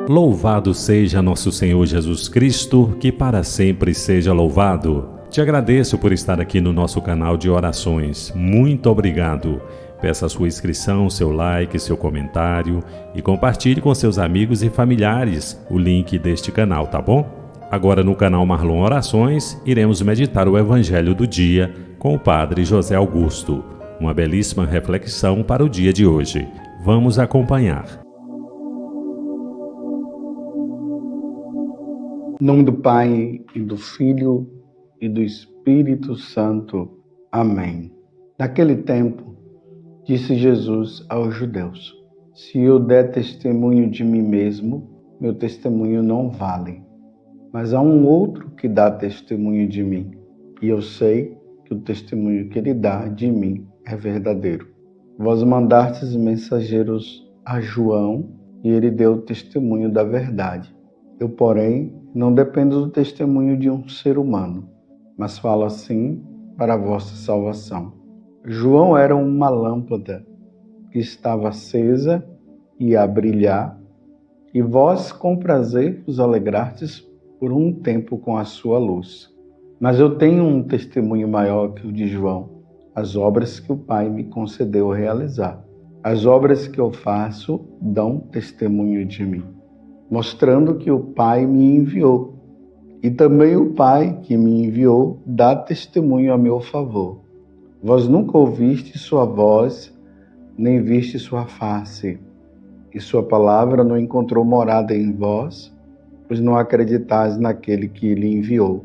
Louvado seja nosso Senhor Jesus Cristo, que para sempre seja louvado. Te agradeço por estar aqui no nosso canal de orações. Muito obrigado. Peça a sua inscrição, seu like, seu comentário e compartilhe com seus amigos e familiares o link deste canal, tá bom? Agora no canal Marlon Orações, iremos meditar o Evangelho do dia com o Padre José Augusto. Uma belíssima reflexão para o dia de hoje. Vamos acompanhar. Em nome do Pai, e do Filho, e do Espírito Santo. Amém. Naquele tempo, disse Jesus aos judeus: se eu der testemunho de mim mesmo, meu testemunho não vale. Mas há um outro que dá testemunho de mim, e eu sei que o testemunho que ele dá de mim é verdadeiro. Vós mandastes mensageiros a João, e ele deu testemunho da verdade. Eu, porém, não dependo do testemunho de um ser humano, mas falo assim para a vossa salvação. João era uma lâmpada que estava acesa e a brilhar, e vós com prazer vos alegrastes por um tempo com a sua luz. Mas eu tenho um testemunho maior que o de João, as obras que o Pai me concedeu realizar. As obras que eu faço dão testemunho de mim, mostrando que o Pai me enviou. E também o Pai que me enviou dá testemunho a meu favor. Vós nunca ouviste sua voz, nem viste sua face, e sua palavra não encontrou morada em vós, pois não acreditais naquele que ele enviou.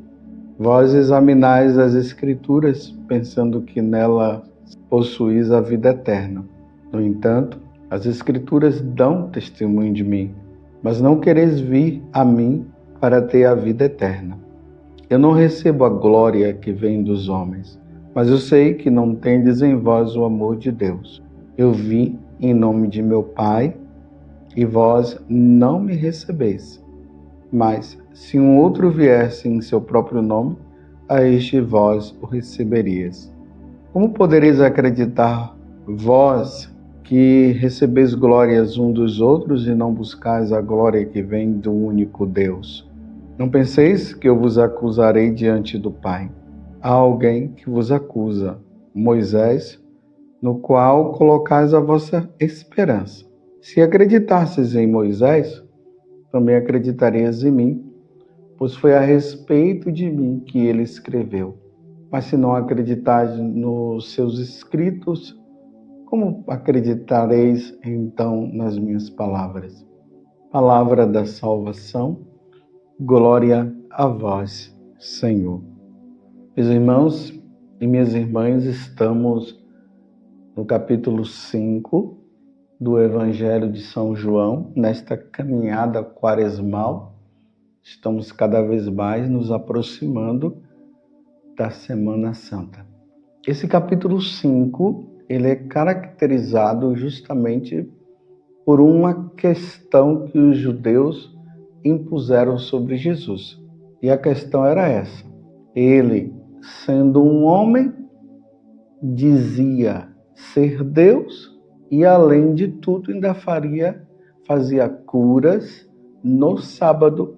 Vós examinais as Escrituras, pensando que nela possuís a vida eterna. No entanto, as Escrituras dão testemunho de mim, mas não quereis vir a mim para ter a vida eterna. Eu não recebo a glória que vem dos homens, mas eu sei que não tendes em vós o amor de Deus. Eu vim em nome de meu Pai, e vós não me recebeis. Mas, se um outro viesse em seu próprio nome, a este vós o receberias. Como podereis acreditar, vós que recebeis glórias um dos outros e não buscais a glória que vem do único Deus? Não penseis que eu vos acusarei diante do Pai. Há alguém que vos acusa, Moisés, no qual colocais a vossa esperança. Se acreditasseis em Moisés, também acreditarias em mim, pois foi a respeito de mim que ele escreveu. Mas se não acreditais nos seus escritos, como acreditareis então nas minhas palavras? Palavra da salvação, glória a vós, Senhor. Meus irmãos e minhas irmãs, estamos no capítulo 5 do Evangelho de São João, nesta caminhada quaresmal. Estamos cada vez mais nos aproximando da Semana Santa. Esse capítulo 5, ele é caracterizado justamente por uma questão que os judeus impuseram sobre Jesus. E a questão era essa: ele, sendo um homem, dizia ser Deus e, além de tudo, ainda fazia curas no sábado.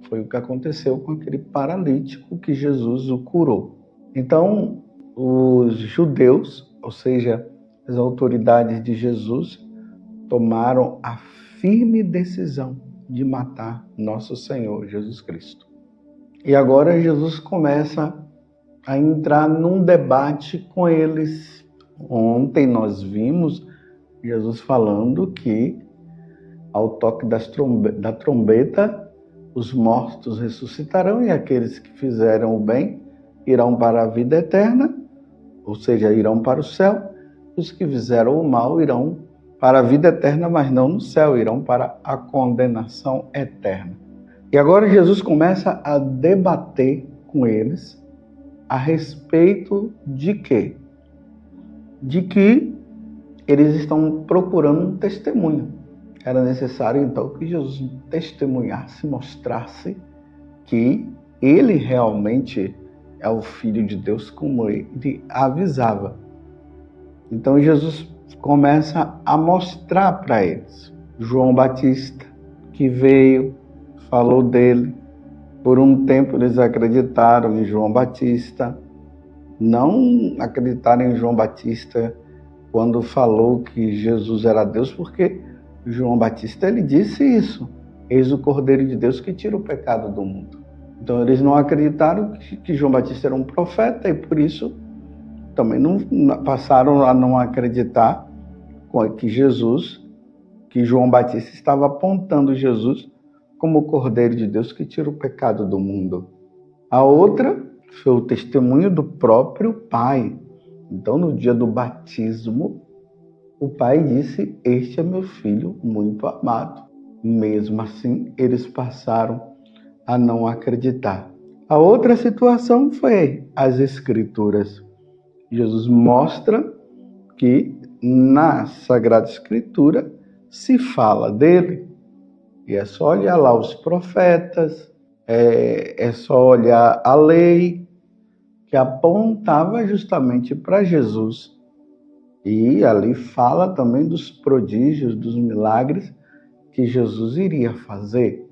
Foi o que aconteceu com aquele paralítico que Jesus o curou. Então, os judeus, ou seja, as autoridades de Jesus, tomaram a firme decisão de matar nosso Senhor Jesus Cristo. E agora Jesus começa a entrar num debate com eles. Ontem nós vimos Jesus falando que, ao toque da trombeta, os mortos ressuscitarão e aqueles que fizeram o bem irão para a vida eterna, ou seja, irão para o céu. Os que fizeram o mal irão para a vida eterna, mas não no céu, irão para a condenação eterna. E agora Jesus começa a debater com eles a respeito de quê? De que eles estão procurando um testemunho. Era necessário, então, que Jesus testemunhasse, mostrasse que ele realmente é o Filho de Deus, como ele avisava. Então, Jesus começa a mostrar para eles João Batista, que veio, falou dele. Por um tempo eles acreditaram em João Batista, não acreditaram em João Batista quando falou que Jesus era Deus, porque João Batista ele disse isso: eis o Cordeiro de Deus que tira o pecado do mundo. Então eles não acreditaram que João Batista era um profeta e por isso também não passaram a não acreditar que João Batista estava apontando Jesus como o Cordeiro de Deus que tira o pecado do mundo. A outra foi o testemunho do próprio Pai. Então, no dia do batismo, o Pai disse: este é meu filho muito amado. Mesmo assim, eles passaram a não acreditar. A outra situação foi as Escrituras. Jesus mostra que na Sagrada Escritura se fala dele. E é só olhar lá os profetas, é só olhar a lei, que apontava justamente para Jesus. E ali fala também dos prodígios, dos milagres que Jesus iria fazer.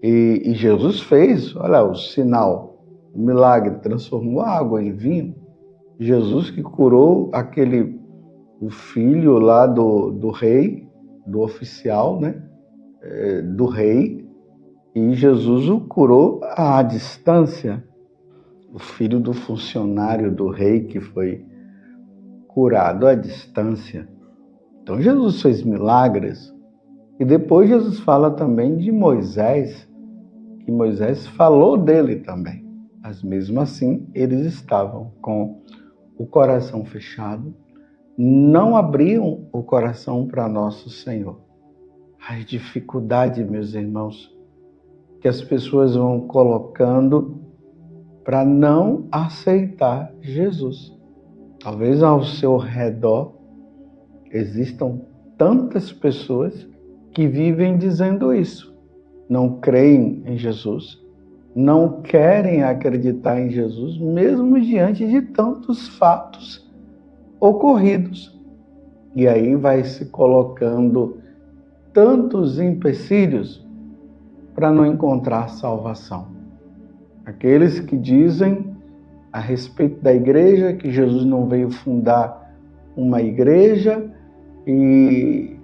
E Jesus fez, olha o sinal, o milagre, transformou a água em vinho. Jesus que curou o filho lá do rei, do oficial, né? Do rei, e Jesus o curou à distância. O filho do funcionário do rei que foi curado à distância. Então Jesus fez milagres. E depois Jesus fala também de Moisés, que Moisés falou dele também. Mas mesmo assim, eles estavam com o coração fechado, não abriam o coração para nosso Senhor. As dificuldades, meus irmãos, que as pessoas vão colocando para não aceitar Jesus. Talvez ao seu redor existam tantas pessoas que vivem dizendo isso. Não creem em Jesus, não querem acreditar em Jesus, mesmo diante de tantos fatos ocorridos. E aí vai se colocando tantos empecilhos para não encontrar salvação. Aqueles que dizem a respeito da igreja que Jesus não veio fundar uma igreja e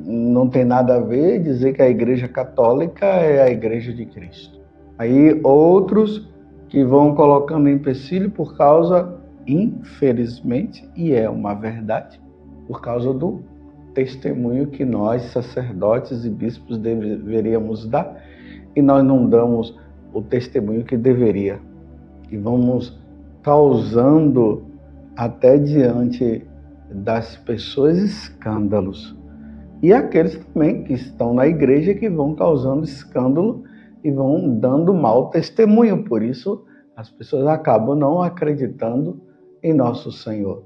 não tem nada a ver dizer que a igreja católica é a igreja de Cristo. Aí outros que vão colocando empecilho por causa, infelizmente, e é uma verdade, por causa do testemunho que nós, sacerdotes e bispos, deveríamos dar, e nós não damos o testemunho que deveria. E vamos causando até diante das pessoas escândalos. E aqueles também que estão na igreja que vão causando escândalo e vão dando mau testemunho. Por isso, as pessoas acabam não acreditando em nosso Senhor.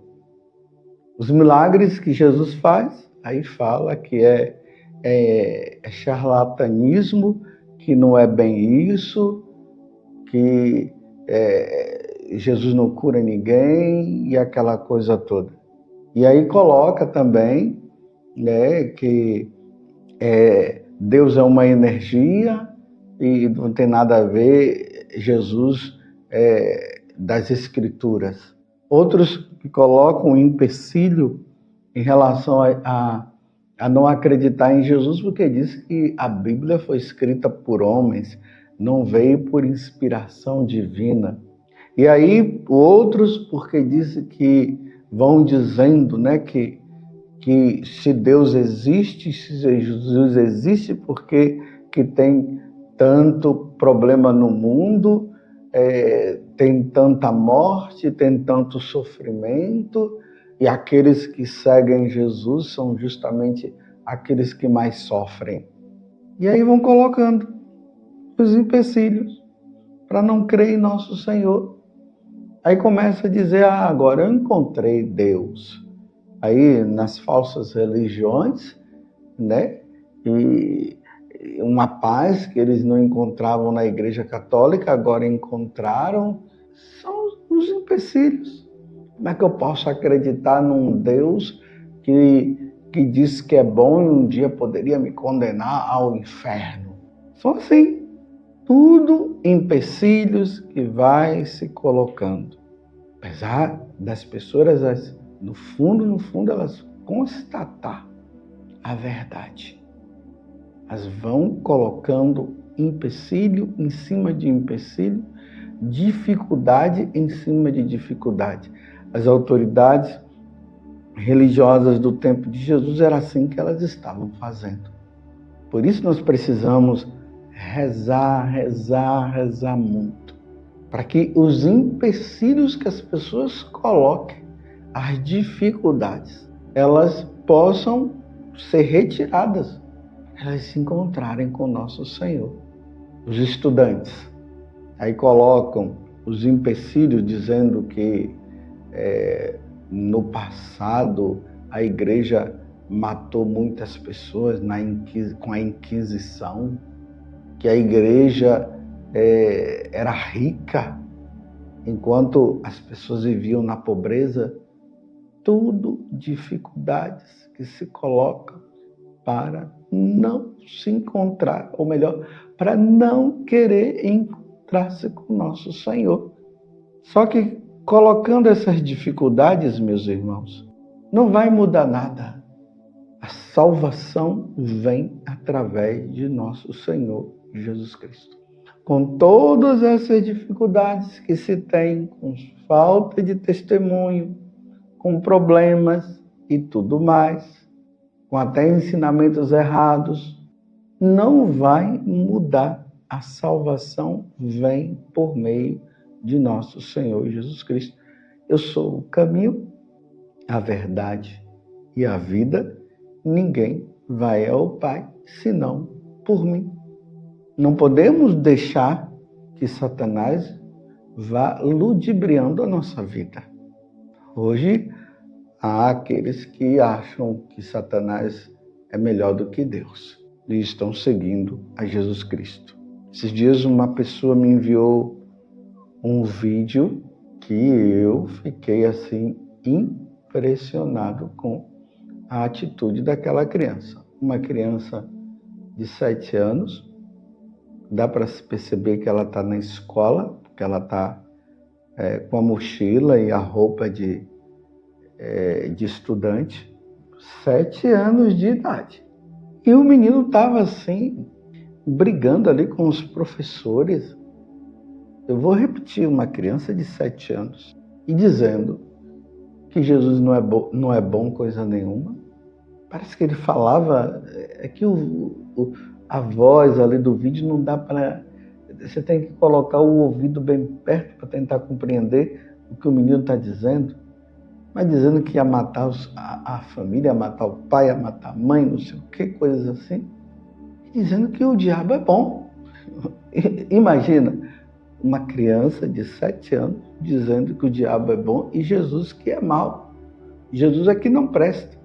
Os milagres que Jesus faz, aí fala que é charlatanismo, que não é bem isso, que Jesus não cura ninguém e aquela coisa toda. E aí coloca também, né, que Deus é uma energia e não tem nada a ver Jesus das Escrituras. Outros que colocam um empecilho em relação a não acreditar em Jesus, porque diz que a Bíblia foi escrita por homens, não veio por inspiração divina. E aí outros, porque dizem que vão dizendo, né, que se Deus existe, se Jesus existe, porque que tem tanto problema no mundo, tem tanta morte, tem tanto sofrimento, e aqueles que seguem Jesus são justamente aqueles que mais sofrem. E aí vão colocando os empecilhos para não crer em nosso Senhor. Aí começa a dizer, agora eu encontrei Deus. Aí nas falsas religiões, né? E uma paz que eles não encontravam na Igreja Católica, agora encontraram, são os empecilhos. Como é que eu posso acreditar num Deus que que diz que é bom e um dia poderia me condenar ao inferno. São assim, tudo empecilhos que vai se colocando. Apesar das pessoas, no fundo, elas constatar a verdade. Elas vão colocando empecilho em cima de empecilho, dificuldade em cima de dificuldade. As autoridades religiosas do tempo de Jesus era assim que elas estavam fazendo. Por isso nós precisamos rezar muito, para que os empecilhos que as pessoas coloquem, as dificuldades, elas possam ser retiradas, elas se encontrarem com nosso Senhor. Os estudantes aí colocam os empecilhos dizendo que no passado a igreja matou muitas pessoas com a Inquisição, que a igreja era rica, enquanto as pessoas viviam na pobreza. Tudo dificuldades que se colocam para não se encontrar, ou melhor, para não querer encontrar-se com nosso Senhor. Só que colocando essas dificuldades, meus irmãos, não vai mudar nada. A salvação vem através de nosso Senhor Jesus Cristo. Com todas essas dificuldades que se tem, com falta de testemunho, com problemas e tudo mais, com até ensinamentos errados, não vai mudar. A salvação vem por meio de nosso Senhor Jesus Cristo. Eu sou o caminho, a verdade e a vida. Ninguém vai ao Pai senão por mim. Não podemos deixar que Satanás vá ludibriando a nossa vida. Hoje, há aqueles que acham que Satanás é melhor do que Deus e estão seguindo a Jesus Cristo. Esses dias uma pessoa me enviou um vídeo que eu fiquei assim impressionado com a atitude daquela criança. Uma criança de 7 anos, dá para se perceber que ela está na escola, porque ela está com a mochila e a roupa de estudante, 7 anos de idade. E o menino estava assim, brigando ali com os professores. Eu vou repetir, uma criança de 7 anos, e dizendo que Jesus não é bom coisa nenhuma. Parece que ele falava, que a voz ali do vídeo não dá para... Você tem que colocar o ouvido bem perto para tentar compreender o que o menino está dizendo. Mas dizendo que ia matar a família, ia matar o pai, ia matar a mãe, não sei o que, coisas assim. E dizendo que o diabo é bom. Imagina, uma criança de 7 anos dizendo que o diabo é bom e Jesus que é mau. Jesus é que não presta.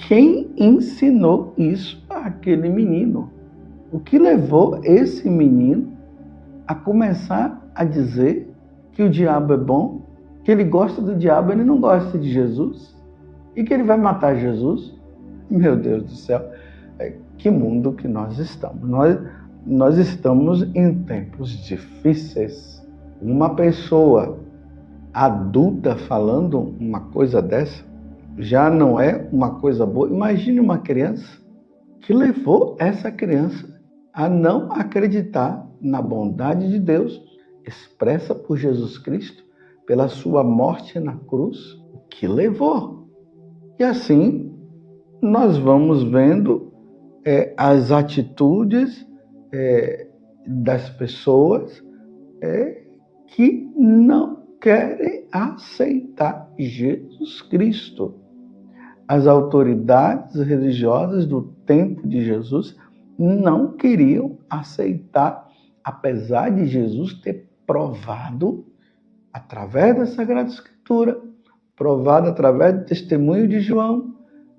Quem ensinou isso àquele menino? O que levou esse menino a começar a dizer que o diabo é bom, que ele gosta do diabo, ele não gosta de Jesus, e que ele vai matar Jesus? Meu Deus do céu, que mundo que nós estamos. Nós estamos em tempos difíceis. Uma pessoa adulta falando uma coisa dessa já não é uma coisa boa. Imagine uma criança que levou essa criança a não acreditar na bondade de Deus expressa por Jesus Cristo, pela sua morte na cruz, o que levou. E assim nós vamos vendo as atitudes das pessoas que não querem aceitar Jesus Cristo. As autoridades religiosas do tempo de Jesus não queriam aceitar, apesar de Jesus ter provado através da Sagrada Escritura, provado através do testemunho de João,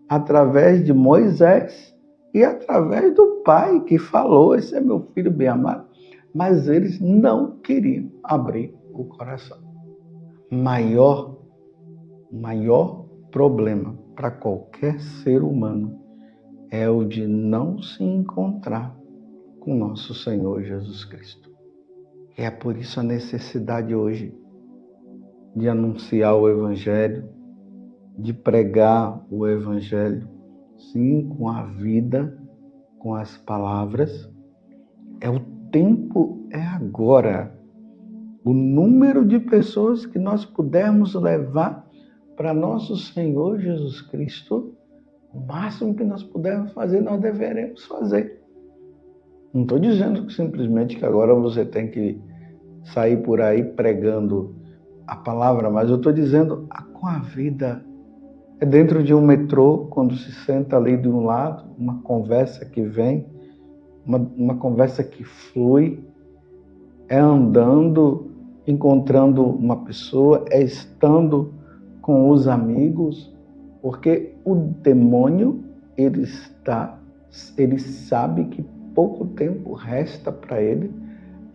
através de Moisés e através do Pai que falou, esse é meu filho bem amado. Mas eles não queriam abrir o coração. Maior problema para qualquer ser humano é o de não se encontrar com nosso Senhor Jesus Cristo. E é por isso a necessidade hoje de anunciar o Evangelho, de pregar o Evangelho, sim, com a vida, com as palavras. O tempo é agora. O número de pessoas que nós pudermos levar para nosso Senhor Jesus Cristo, o máximo que nós pudermos fazer, nós deveremos fazer. Não estou dizendo que simplesmente que agora você tem que sair por aí pregando a palavra, mas eu estou dizendo com a vida. É dentro de um metrô, quando se senta ali de um lado, uma conversa que vem, uma conversa que flui, é andando, encontrando uma pessoa, é estando com os amigos, porque o demônio, ele sabe que pouco tempo resta para ele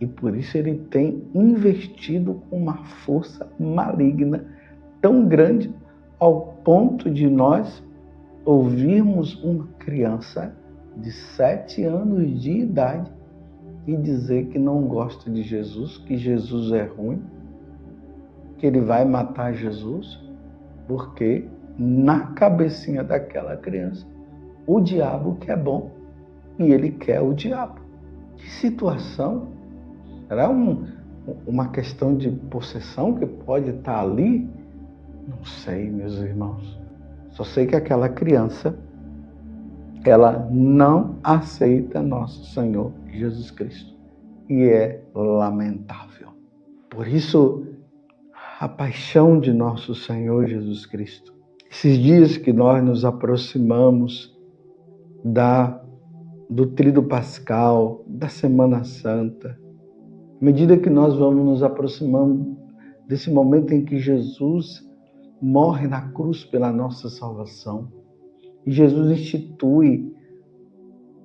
e por isso ele tem investido com uma força maligna tão grande ao ponto de nós ouvirmos uma criança de 7 anos de idade e dizer que não gosta de Jesus, que Jesus é ruim, que ele vai matar Jesus, porque na cabecinha daquela criança o diabo quer bom e ele quer o diabo. Que situação! Será uma questão de possessão que pode estar ali? Não sei, meus irmãos. Só sei que aquela criança, ela não aceita nosso Senhor Jesus Cristo. E é lamentável. Por isso, a paixão de nosso Senhor Jesus Cristo. Esses dias que nós nos aproximamos do Tríduo Pascal, da Semana Santa, à medida que nós vamos nos aproximando desse momento em que Jesus morre na cruz pela nossa salvação. E Jesus institui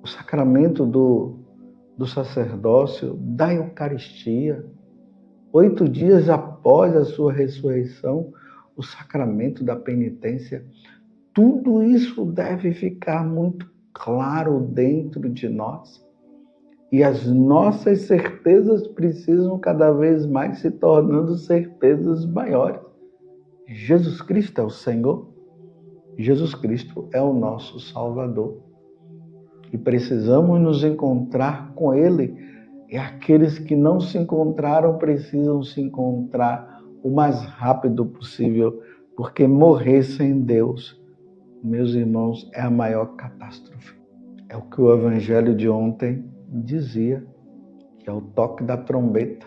o sacramento do sacerdócio, da Eucaristia. 8 dias após a sua ressurreição, o sacramento da penitência. Tudo isso deve ficar muito claro dentro de nós. E as nossas certezas precisam cada vez mais se tornando certezas maiores. Jesus Cristo é o Senhor, Jesus Cristo é o nosso Salvador. E precisamos nos encontrar com Ele. E aqueles que não se encontraram precisam se encontrar o mais rápido possível, porque morrer sem Deus, meus irmãos, é a maior catástrofe. É o que o Evangelho de ontem dizia, que ao toque da trombeta,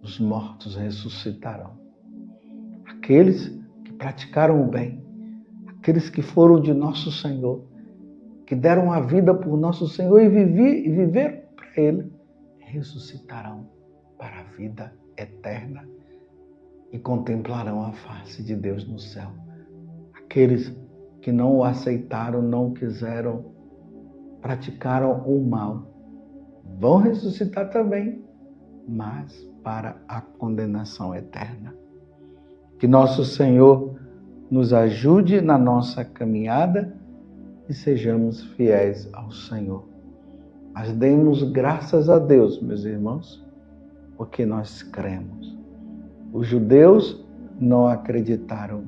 os mortos ressuscitarão. Aqueles que praticaram o bem, aqueles que foram de nosso Senhor, que deram a vida por nosso Senhor e viveram para Ele, ressuscitarão para a vida eterna e contemplarão a face de Deus no céu. Aqueles que não o aceitaram, não quiseram, praticaram o mal, vão ressuscitar também, mas para a condenação eterna. Que nosso Senhor nos ajude na nossa caminhada e sejamos fiéis ao Senhor. Mas demos graças a Deus, meus irmãos, porque nós cremos. Os judeus não acreditaram,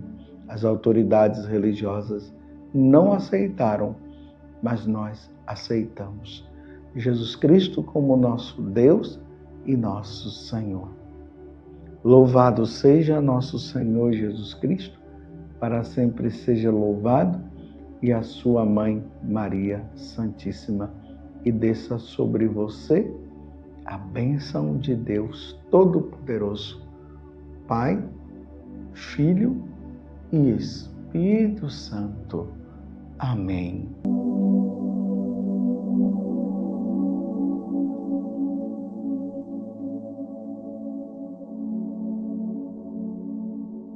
as autoridades religiosas não aceitaram, mas nós aceitamos Jesus Cristo como nosso Deus e nosso Senhor. Louvado seja nosso Senhor Jesus Cristo, para sempre seja louvado, e a sua mãe Maria Santíssima, e desça sobre você a bênção de Deus Todo-Poderoso, Pai, Filho e Espírito Santo. Amém.